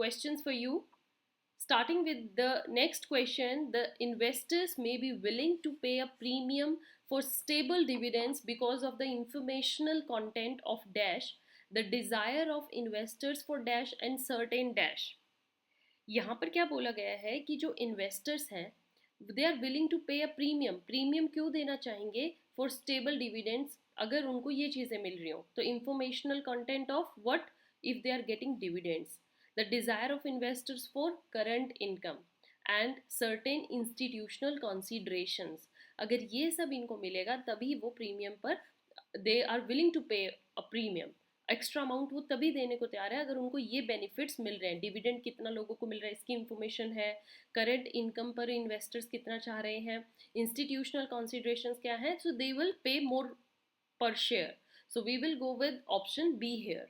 questions for you. Starting with the next question, the investors may be willing to pay a premium for stable dividends because of the informational content of dash, the desire of investors for dash and certain dash. यहाँ पर क्या बोला गया है कि जो investors हैं they are willing to pay a premium. Premium क्यों देना चाहेंगे? फॉर स्टेबल डिविडेंड्स, अगर उनको ये चीज़ें मिल रही हो तो informational content of what if they are getting dividends, the desire of investors for current income and certain institutional considerations. अगर ये सब इनको मिलेगा तभी वो प्रीमियम पर they are willing to pay a premium. Extra amount वो तभी देने को तैयार है अगर उनको ये बेनिफिट्स मिल रहे हैं. डिविडेंड कितना लोगों को मिल रहा है इसकी इंफॉर्मेशन है, करंट इनकम पर इन्वेस्टर्स कितना चाह रहे हैं, इंस्टीट्यूशनल कंसिडरेशंस क्या है, सो they will pay more per share. So we will go with option B here.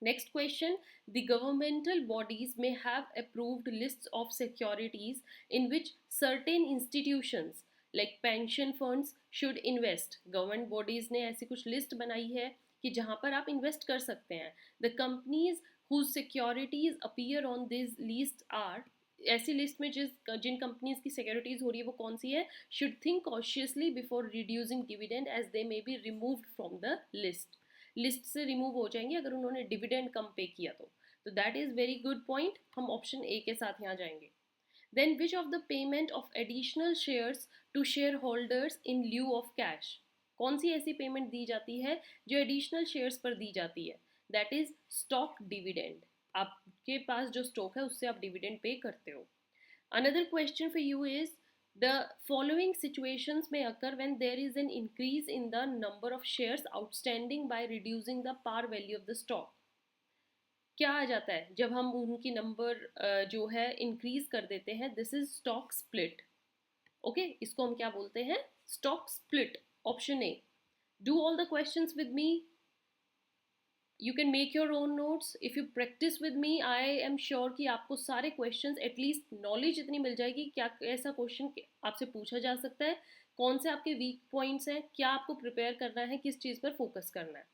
Next question, the governmental bodies may have approved lists of securities in which certain institutions like pension funds should invest. Government bodies ने ऐसी कुछ list बनाई है कि जहाँ पर आप invest कर सकते हैं. The companies whose securities appear on this list are, ऐसी लिस्ट में जिन कंपनीज की सिक्योरिटीज हो रही है वो कौन सी है, should think cautiously before reducing dividend as they may be removed from the list. List से रिमूव हो जाएंगे अगर उन्होंने डिविडेंड कम पे किया तो that is very good point. हम ऑप्शन ए के साथ यहाँ जाएंगे. Then which of the payment of additional shares to shareholders in lieu of cash, कौन सी ऐसी पेमेंट दी जाती है जो एडिशनल शेयर्स पर दी जाती है? That is stock dividend. आपके पास जो स्टॉक है उससे आप डिविडेंड पे करते हो. Another question for you is the following situations में occur when there is an increase in the number of shares outstanding by reducing the par value of the stock. क्या आ जाता है जब हम उनकी नंबर जो है इंक्रीज कर देते हैं? This is stock split. Okay, इसको हम क्या बोलते हैं? Stock split. Option A. Do all the questions with me. You can make your own notes. If you practice with me, I am sure कि आपको सारे questions एटलीस्ट नॉलेज इतनी मिल जाएगी क्या ऐसा क्वेश्चन आपसे पूछा जा सकता है, कौन से आपके वीक पॉइंट्स हैं, क्या आपको प्रिपेयर करना है, किस चीज़ पर फोकस करना है.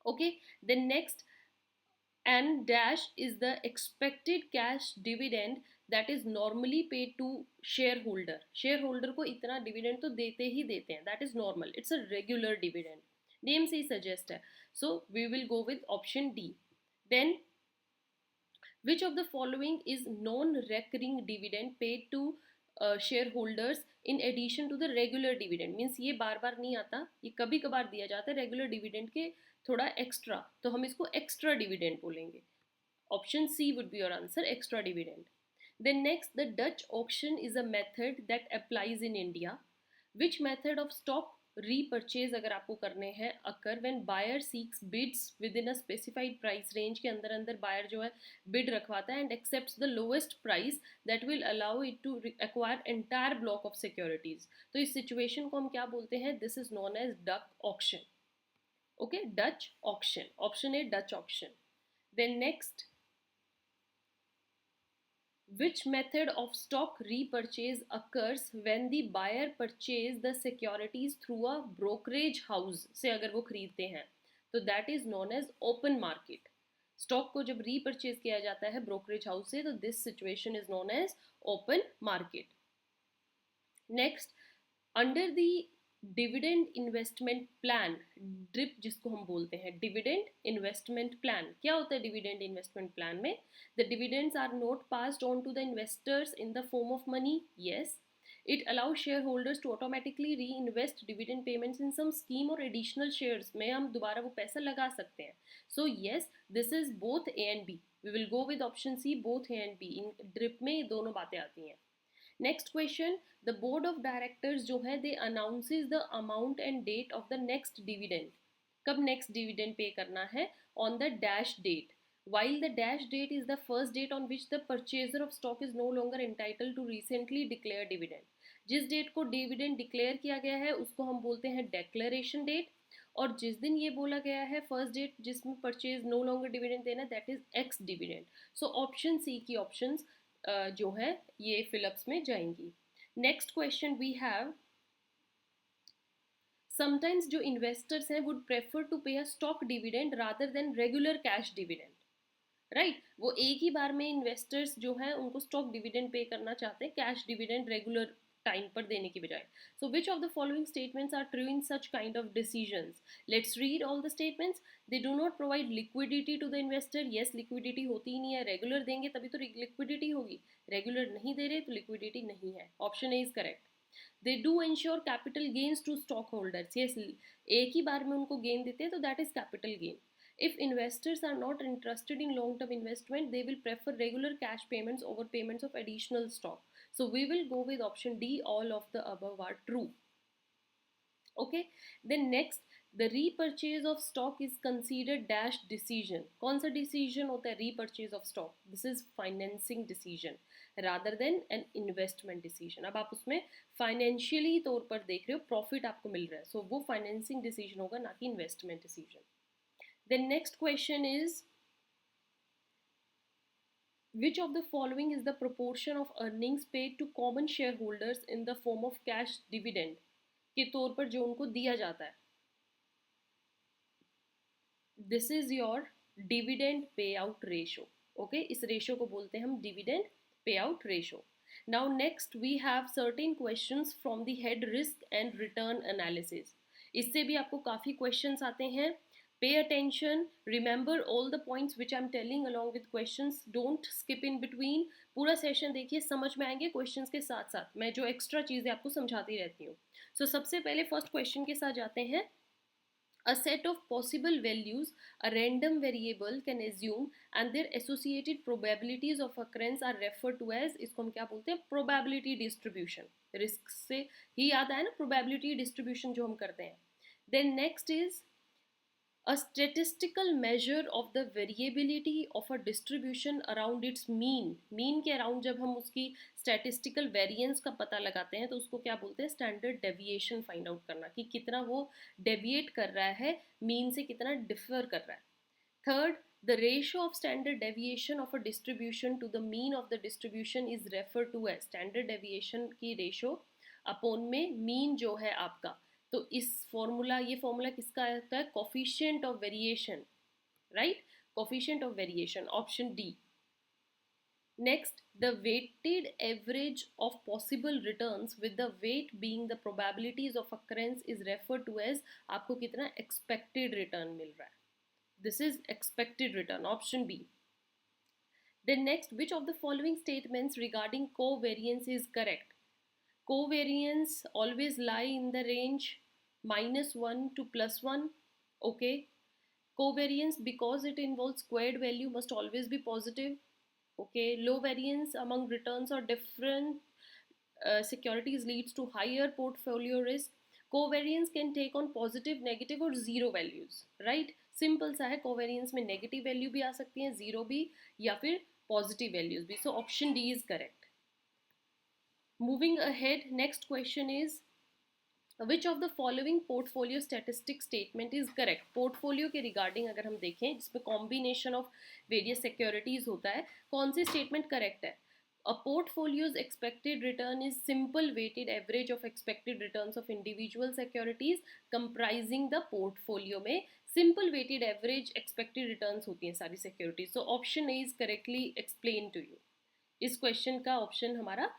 Okay, then next, and dash is the expected cash dividend that is normally paid to shareholder. shareholder को इतना dividend तो देते ही देते हैं, that is normal, it's a regular dividend, name से ही सजेस्ट है. So we will go with option D. Then which of the following is non recurring dividend paid to shareholders in addition to the regular dividend. Means ये बार बार नहीं आता, ये कभी कभार दिया जाता है रेगुलर डिविडेंड के थोड़ा एक्स्ट्रा, तो हम इसको एक्स्ट्रा डिविडेंड बोलेंगे. Option C would be your answer, extra dividend. Then next, the Dutch auction is a method that applies in India. Which method of stock repurchase अगर आपको करने हैं occur when buyer seeks bids within a specified price range के अंदर अंदर buyer जो है bid रखवाता है and accepts the lowest price that will allow it to acquire entire block of securities. तो इस सिचुएशन को हम क्या बोलते हैं? This is known as Dutch auction. Okay, Dutch auction. Option A, Dutch auction. Then next, which method of stock repurchase occurs when the buyer purchase the securities through a brokerage house से अगर वो खरीदते हैं तो that is known as open market. Stock को जब repurchase किया जाता है ब्रोकरेज हाउस से तो this situation is known as open market. Next, under the dividend investment plan, DRIP जिसको हम बोलते हैं, डिविडेंड इन्वेस्टमेंट प्लान. क्या होता है डिविडेंड इन्वेस्टमेंट प्लान में? The dividends are not passed on to the investors in the form of money. Yes, it allows shareholders to automatically reinvest dividend payments in some scheme or additional shares में हम दोबारा वो पैसा लगा सकते हैं. So yes, this is both A and B. We will go with option C, both A and B. इन drip में ये दोनों बातें आती हैं. Next question, the board of directors जो है they announces the amount and date of the next dividend. कब नेक्स्ट डिविडेंड पे करना है? On the dash date. While the dash date is the first date on which the purchaser of stock is no longer entitled to recently declared dividend. जिस date को dividend declare किया गया है उसको हम बोलते हैं डेक्लेरेशन डेट, और जिस दिन ये बोला गया है फर्स्ट डेट जिसमें परचेज नो लॉन्गर डिविडेंड देना, that is ex dividend. So option C की ऑप्शंस जो है ये फिलअप्स में जाएंगी. Next question we have, sometimes जो इन्वेस्टर्स हैं would prefer to pay a stock dividend rather than regular cash dividend. Right वो एक ही बार में इन्वेस्टर्स जो है उनको स्टॉक डिविडेंड पे करना चाहते हैं, कैश डिविडेंड रेगुलर टाइम पर देने की बजाय. So which of the following statements are true in such kind of decisions. Let's read all the statements. They do not provide liquidity to the investor. Yes, liquidity होती ही नहीं है, regular देंगे तभी तो लिक्विडिटी होगी, रेगुलर नहीं दे रहे तो लिक्विडिटी नहीं है. Option A is correct. They do ensure capital gains to stockholders. Yes, एक ही बार में उनको गेन देते हैं तो that is capital gain. If investors are not interested in long-term investment, they will prefer regular cash payments over payments of additional stock. So we will go with option D. All of the above are true. Okay. Then next, the repurchase of stock is considered dash decision. कौन सा decision होता है repurchase of stock? This is financing decision rather than an investment decision. अब आप उसमें financially तौर पर देख रहे हो, profit आपको मिल रहा है, so वो financing decision होगा, ना कि investment decision. The next question is, which of the following is the proportion of earnings paid to common shareholders in the form of cash dividend के तौर पर जो उनको दिया जाता है. This is your dividend payout ratio. Okay, इस ratio को बोलते हैं हम dividend payout ratio. Now next we have certain questions from the head risk and return analysis. इससे भी आपको काफ़ी questions आते हैं. Pay attention, remember all the points which I'm telling along with questions, don't skip in between. पूरा session देखिए, समझ में आएंगे क्वेश्चंस के साथ साथ, मैं जो एक्स्ट्रा चीज़ें आपको समझाती रहती हूँ. सो सबसे पहले फर्स्ट क्वेश्चन के साथ जाते हैं. A set of possible values a random variable can assume and their associated probabilities of occurrence are referred to as, इसको हम क्या बोलते हैं, probability distribution. रिस्क से ही याद आया ना probability distribution जो हम करते हैं. Then next is a statistical measure of the variability of a distribution around its mean. Mean के अराउंड जब हम उसकी statistical variance का पता लगाते हैं तो उसको क्या बोलते हैं, standard deviation फाइंड आउट करना, कि कितना वो deviate कर रहा है मीन से, कितना differ कर रहा है. Third, the ratio of standard deviation of a distribution to the mean of the distribution is referred to as, standard deviation की ratio अपॉन में मीन जो है आपका, तो इस फॉर्मूला, ये फॉर्मूला किसका आता है, coefficient of variation. Right, coefficient of variation, option D. Next, the weighted average of possible returns with the weight being the probabilities of occurrence is refer to as, आपको कितना एक्सपेक्टेड रिटर्न मिल रहा है. This is expected return, option B. Then next, which of the following statements regarding covariance is correct? Covariance always lie in the range -1 to +1. Okay. Covariance, because it involves squared value, must always be positive. Okay. Low variance among returns or different securities leads to higher portfolio risk. Covariance can take on positive, negative और zero values. Right. Simple सा है, covariance में negative value भी आ सकती है, zero भी, या फिर पॉजिटिव वैल्यूज भी. सो option D is correct. Moving ahead, next question is, which of the following portfolio statistic statement is correct? Portfolio के रिगार्डिंग अगर हम देखें जिसमें कॉम्बिनेशन ऑफ वेरियस सिक्योरिटीज होता है, कौन सी स्टेटमेंट करेक्ट है? A portfolio's expected return is simple weighted average of expected returns of individual securities comprising the portfolio. में simple weighted average expected returns होती हैं सारी securities. So option A is correctly explained to you. इस question का option हमारा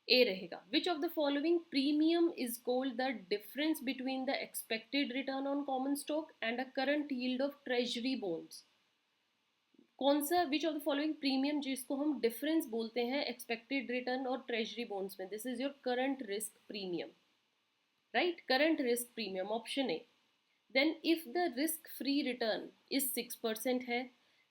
A रहेगा. Which of the following premium is called the difference between the expected return on common stock and a current yield of treasury bonds? कौन सा, which of the following premium जिसको हम difference बोलते हैं expected return और treasury bonds में? This is your current risk premium. Right, current risk premium, option A. Then if the risk free return is 6% है,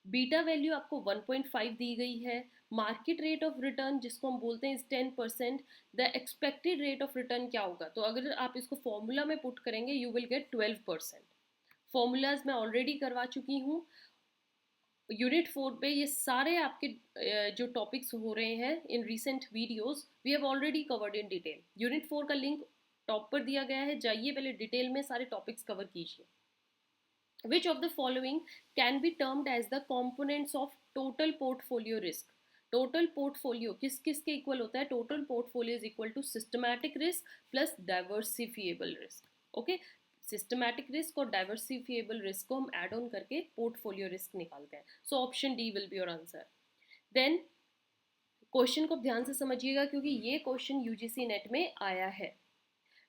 beta value आपको 1.5 दी गई है, मार्केट रेट ऑफ रिटर्न जिसको हम बोलते हैं is 10%, the expected rate of return क्या होगा? तो अगर आप इसको फॉर्मूला में पुट करेंगे यू विल गेट 12%. फॉर्मूलाज मैं ऑलरेडी करवा चुकी हूँ यूनिट 4 पे. ये सारे आपके जो टॉपिक्स हो रहे हैं in recent videos we have already covered in detail. Unit 4 का लिंक टॉप पर दिया गया है, जाइए पहले डिटेल में सारे टॉपिक्स कवर कीजिए. Which of the following can be termed as the components of total portfolio risk? Total portfolio किस किस के इक्वल होता है? Total portfolio is equal to systematic risk plus diversifiable risk. Okay, systematic risk और diversifiable risk को हम add on करके portfolio risk निकालते हैं. So option D will be your answer. Then question को ध्यान से समझिएगा क्योंकि ये क्वेश्चन यूजीसी नेट में आया है.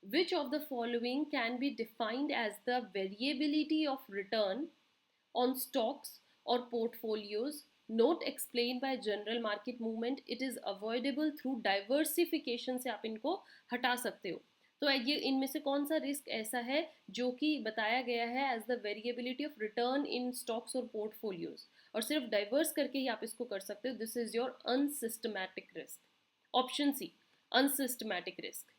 Which of the following can be defined as the variability of return on stocks or portfolios not explained by general market movement? It is avoidable through diversification. से आप इनको हटा सकते हो. तो ये इनमें से कौन सा रिस्क ऐसा है जो कि बताया गया है as the variability of return in stocks और पोर्टफोलियोज, और सिर्फ डाइवर्स करके ही आप इसको कर सकते हो. This is your unsystematic risk. Option C, unsystematic risk.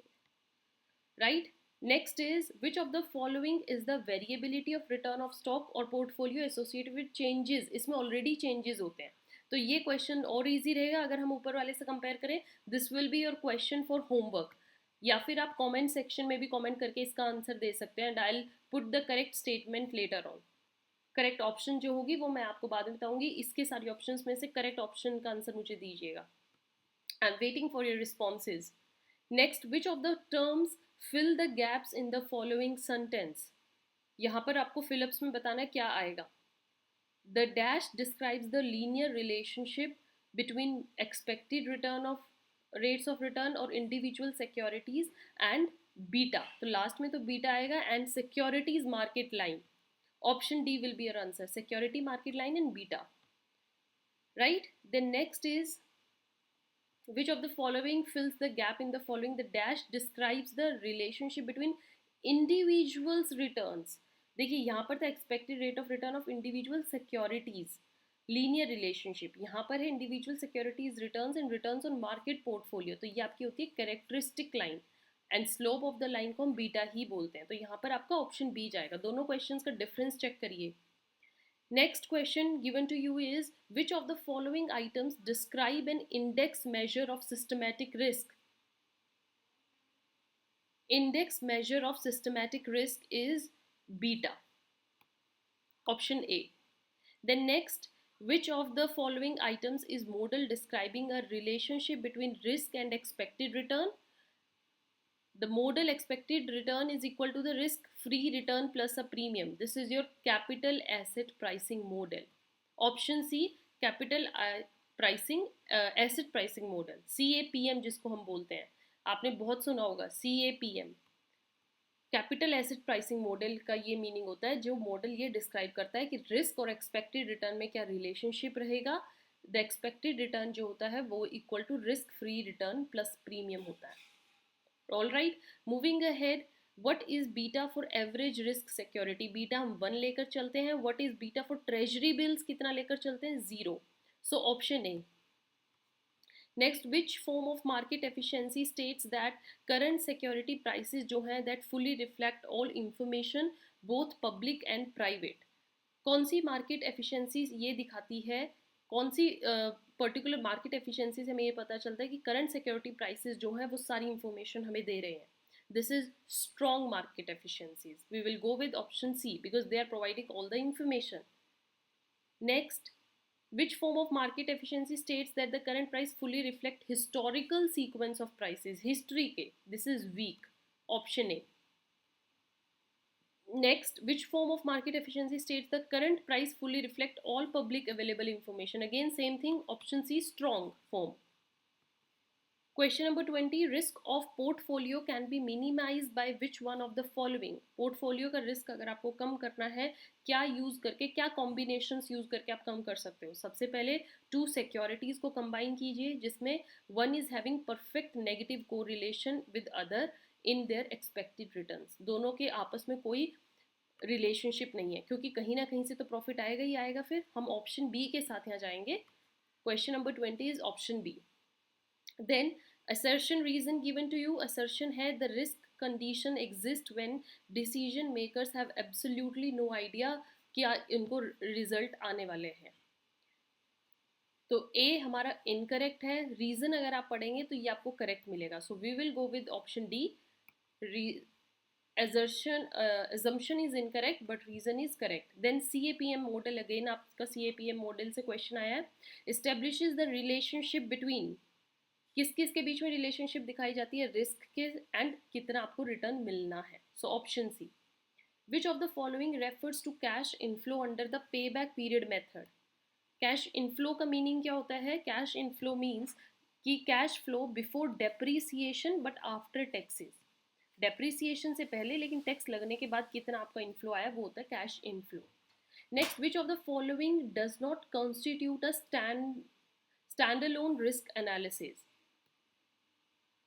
Right? Next is, which of the following is the variability of return of stock or portfolio associated with changes? इसमें already changes होते हैं. तो ये क्वेश्चन और easy रहेगा अगर हम ऊपर वाले से कंपेयर करें. This will be your question for homework, या फिर आप कमेंट सेक्शन में भी कमेंट करके इसका आंसर दे सकते हैं. And I will put the correct statement later on. Correct option जो होगी वो मैं आपको बाद में बताऊंगी. इसके सारे ऑप्शंस में से करेक्ट ऑप्शन का आंसर मुझे दीजिएगा. I am waiting for your responses. Next, which of the terms fill the gaps in the following sentence? यहाँ पर आपको फिलअप्स में बताना है क्या आएगा. The dash describes the linear relationship between expected return of rates of return or individual securities and beta. तो last में तो बीटा आएगा and securities market line. Option D will be your answer. Security market line and beta. Right? Then next is, which of the following fills the gap in the following? The dash describes the relationship between individuals returns. देखिए यहाँ पर था expected rate of return of individual securities, linear relationship. यहाँ पर है individual securities returns and returns on market portfolio. तो ये आपकी होती है characteristic line and slope of the line को हम बीटा ही बोलते हैं. तो यहाँ पर आपका ऑप्शन बी जाएगा. दोनों क्वेश्चंस का डिफरेंस चेक करिए. Next question given to you is, which of the following items describe an index measure of systematic risk? Index measure of systematic risk is beta. Option A. Then next, which of the following items is model describing a relationship between risk and expected return? The model expected return is equal to the risk-free return plus a premium. This is your capital asset pricing model. Option C, capital pricing asset pricing model. CAPM जिसको हम बोलते हैं, आपने बहुत सुना होगा CAPM. Capital asset pricing model का ये मीनिंग होता है, जो मॉडल ये डिस्क्राइब करता है कि रिस्क और एक्सपेक्टेड रिटर्न में क्या रिलेशनशिप रहेगा. द एक्सपेक्टेड रिटर्न जो होता है वो equal to risk free return plus premium होता है. All right, moving ahead, what is beta for average risk security? Beta हम 1 लेकर चलते हैं. What is beta for treasury bills? कितना लेकर चलते हैं? 0. So option A. Next, which form of market efficiency states that current security prices जो हैं that fully reflect all information both public and private? कौन सी मार्केट एफिशिएंसी ये दिखाती है, कौन सी पर्टिकुलर मार्केट एफिशिएंसी से हमें ये पता चलता है कि करंट सिक्योरिटी प्राइसेस जो है वो सारी इंफॉर्मेशन हमें दे रहे हैं. This is strong market efficiencies. We will go with option C because they are providing all the information. Next, which form of market efficiency states that the current price fully reflect historical sequence of prices? History के. This is weak. Option A. Next, which form of market efficiency states the current price fully reflect all public available information? Again, same thing. Option C, strong form. Question number 20. Risk of portfolio can be minimized by which one of the following? Portfolio का risk अगर आपको कम करना है, क्या use करके, क्या combinations use करके आप कम कर सकते हो? सबसे पहले 2 securities को combine कीजिए जिसमें one is having perfect negative correlation with other in their expected returns. दोनों के आपस में कोई रिलेशनशिप नहीं है क्योंकि कहीं ना कहीं से तो प्रॉफिट आएगा ही आएगा. फिर हम ऑप्शन बी के साथ यहाँ जाएंगे. Question number 20 is option B. Then assertion reason given to you. assertion है the risk condition exists when decision makers have absolutely no idea क्या इनको रिजल्ट आने वाले हैं. तो ए हमारा इनकरेक्ट है. रीजन अगर आप पढ़ेंगे तो ये आपको करेक्ट मिलेगा. So we will go with option D. assumption is incorrect but reason is correct. Then CAPM model, again आपका CAPM model से क्वेश्चन आया है. establishes the relationship between, किस किस के बीच में रिलेशनशिप दिखाई जाती है? रिस्क के एंड कितना आपको रिटर्न मिलना है. So option C. Which of the following refers to cash inflow under the payback period method? Cash inflow का मीनिंग क्या होता है? कैश इनफ्लो मीन्स कि cash flow before depreciation but after taxes. Depreciation से पहले लेकिन टैक्स लगने के बाद कितना आपका इनफ्लो आया वो होता है cash inflow. Next, which of the following does not constitute a stand alone risk analysis?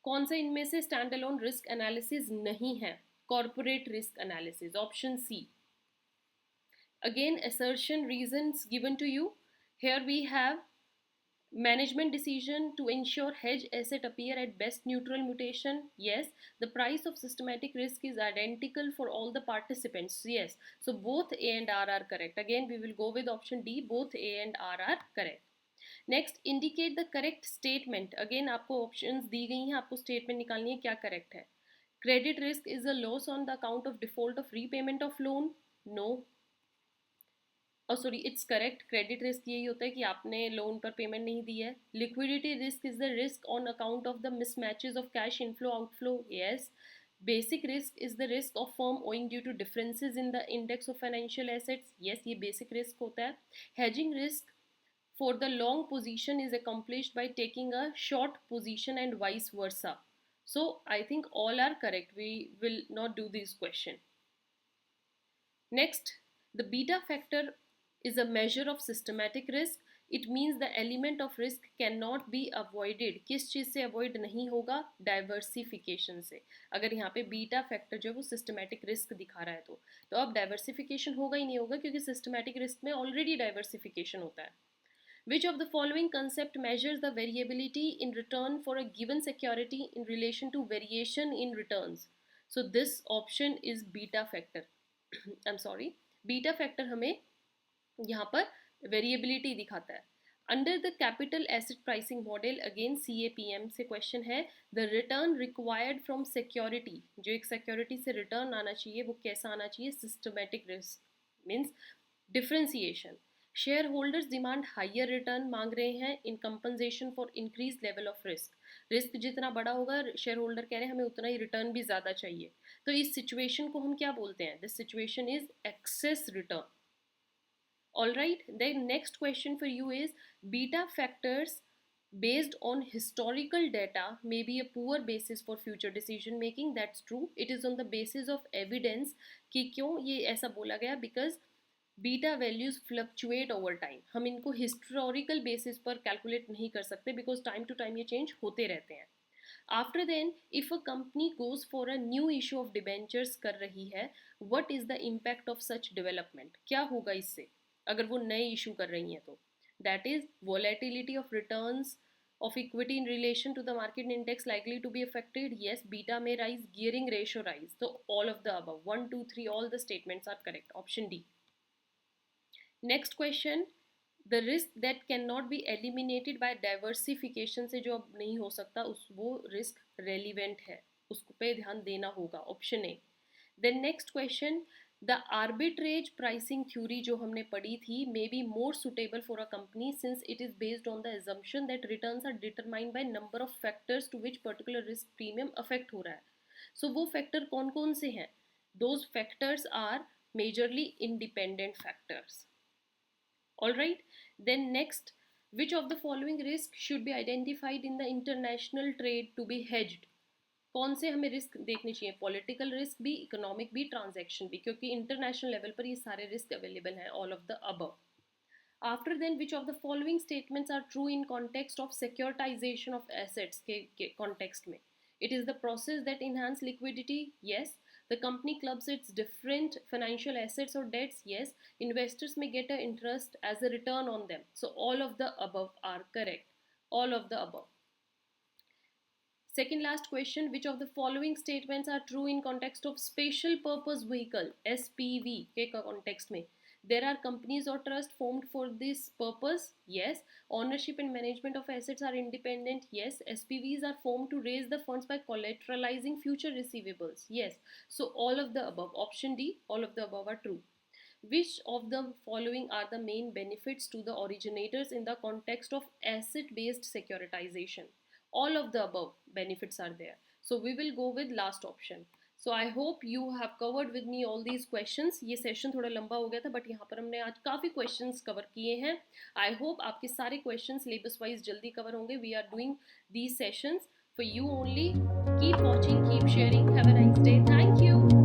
कौन सा इनमें से स्टैंड अलोन रिस्क एनालिसिस नहीं है? Corporate risk analysis, option C. Again, assertion reasons given to you. Here we have management decision to ensure hedge asset appear at best neutral mutation. Yes. The price of systematic risk is identical for all the participants. Yes. So both A and R are correct. Again, we will go with option D. Both A and R are correct. Next, indicate the correct statement. Again आपको options दी गई हैं, आपको statement निकालनी है क्या correct है। Credit risk is a loss on the account of default of repayment of loan. No, और sorry it's correct, credit risk यही होता है कि आपने लोन पर पेमेंट नहीं दी है। Liquidity risk is the risk on account of the mismatches of cash inflow outflow. Yes. Basic risk is the risk of firm owing due to differences in the index of financial assets. Yes, ये basic risk होता है। Hedging risk for the long position is accomplished by taking a short position and vice versa. So I think all are correct. We will not do this question. Next, the beta factor is a measure of systematic risk. It means the element of risk cannot be avoided. किस चीज़ से avoid नहीं होगा? Diversification से। अगर यहाँ पे beta factor जो है वो सिस्टमैटिक रिस्क दिखा रहा है तो अब डाइवर्सिफिकेशन होगा ही नहीं होगा, क्योंकि सिस्टमैटिक रिस्क में ऑलरेडी डाइवर्सिफिकेशन होता है। Which of the following concept measures the variability in return for a given security in relation to variation in returns? So this option is beta factor. I'm sorry, beta factor हमें यहाँ पर variability दिखाता है। Under the capital asset pricing model, again CAPM से question है, the return required from security, जो एक security से रिटर्न आना चाहिए वो कैसा आना चाहिए? Systematic risk means differentiation. Share holders demand higher return मांग रहे हैं in compensation for increase level of risk. Risk जितना बड़ा होगा शेयर होल्डर कह रहे हैं हमें उतना ही रिटर्न भी ज़्यादा चाहिए, तो इस सिचुएशन को हम क्या बोलते हैं? This situation is excess return. Alright, then next question for you is, beta factors based on historical data may be a poor basis for future decision making. That's true. It is on the basis of evidence कि क्यों ये ऐसा बोला गया? Because beta values fluctuate over time, हम इनको historical basis पर calculate नहीं कर सकते बिकॉज टाइम टू टाइम ये चेंज होते रहते हैं। After then if a company goes for a new issue of debentures कर रही है, what is the impact of such development? क्या होगा इससे अगर वो नए इशू कर रही हैं तो? That is volatility of returns of equity in relation to the market index likely to be affected. Yes, beta may rise, gearing ratio rise. So all of the above, 1 2 3, all the statements are correct. Option D. Next question, the risk that can not be eliminated bye diversification, से जो अब नहीं हो सकता उस वो risk relevant है, उसको पे ध्यान देना होगा। Option A. Then next question, the arbitrage pricing theory जो हमने पढ़ी थी may be more suitable for a company since it is based on the assumption that returns are determined by number of factors to which particular risk premium affect हो रहा है। सो वो factor कौन कौन से हैं? Those factors are majorly independent factors. Alright, then next, which of the following risks should be identified in the international trade to be hedged? कौन से हमें रिस्क देखने चाहिए? पॉलिटिकल रिस्क भी, इकोनॉमिक भी, ट्रांजैक्शन भी, क्योंकि इंटरनेशनल लेवल पर ये सारे रिस्क अवेलेबल हैं, all of the above. After then, which of the following statements are true in context of securitization of assets के context में? It is the process that enhance liquidity. Yes. The company clubs its different financial assets or debts. Yes. Investors may get an interest as a return on them. So all of the above are correct. All of the above. Second last question, which of the following statements are true in context of special purpose vehicle SPV के context में? There are companies or trust formed for this purpose. Yes. Ownership and management of assets are independent. Yes. SPVs are formed to raise the funds by collateralizing future receivables. Yes. So all of the above. Option D, all of the above are true. Which of the following are the main benefits to the originators in the context of asset-based securitization? All of the above benefits are there. So we will go with last option. So I hope you have covered with me all these questions. ये session थोड़ा लंबा हो गया था but यहाँ पर हमने आज काफ़ी क्वेश्चंस कवर किए हैं. आई होप आपके सारे क्वेश्चंस सिलेबस वाइज जल्दी कवर होंगे. We are doing these sessions for you only. Keep watching, keep sharing. Have a nice day. Thank you.